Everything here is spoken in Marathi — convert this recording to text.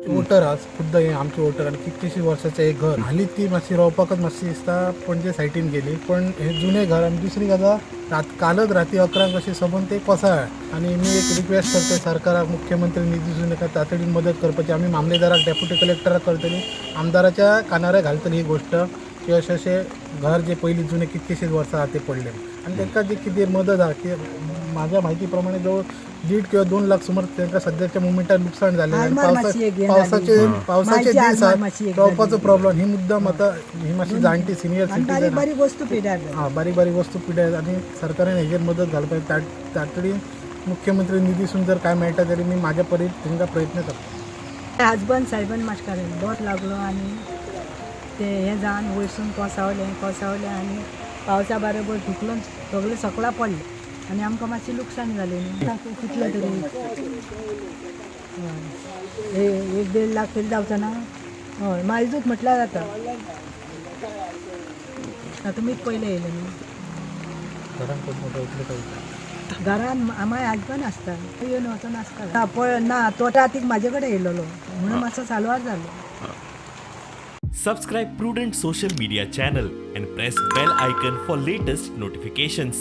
वोटर आज खुद्द हे आमचे वोटर आणि कितलीशी वर्साचें एक घर हालीं ती मातशी रावपाकच मातशी दिसता पणजे सायटीन गेली पण हे जुने घर आनी दुसरी गजाल कालच राती 11 कशी सबून ते कोसळ्ळा आणि मी एक रिक्वेस्ट करते सरकाराक मुख्यमंत्री निधी सुनेका तातडीन मदत करपाची आम्ही मामलेदाराक डेप्युटी कलेक्टराक करतली आमदाराच्या कानार घालतली ही गोष्ट की अशें घर जे पयलीं जुने कितलीशीच वर्सां आहा ते पडले आणि तांकां जी कितें मदत आहा की माझ्या माहिती प्रमाणे जवळ 1.5 किंवा 2 लाख सुमार तांकां सद्याच्या मुमेंटार नुकसाण झाले आणि पावसाचे दीस आहेत रावपाचो प्रॉब्लेम ही मुद्दाम आता ही मातशी जाणटी सिनियर सिटीजन बारीक वस्तू पिड्यार हां बारीक बारीक वस्तू पिड्यात आणि सरकारान हेजेर मदत घालपाक तातडीन मुख्यमंत्री निधीसून जर काय मेळटा तरी मी माझ्या परीन तांकां प्रयत्न करता हजबंड सायबन माश्कारेन बोट लागलो आणि ते हे जावन वयरसून कोसावले आणि पावसा बरोबर धुकलून सगळे सकला पडले आणि आमकां मातशी लुकसाण जालें न्ही कितले तरी हय 1-1.5 लाख तरी जावचो ना हय मायजूच म्हटल्यार जाता आतां तुमीच पयले येयले न्ही घरान माय हजबंड आसता येवन वचून आसता पळय ना तो रातीक म्हाजे कडेन येयलोलो म्हणून मातसो सालवार जालो. Subscribe Prudent social media channel and press bell icon for latest notifications.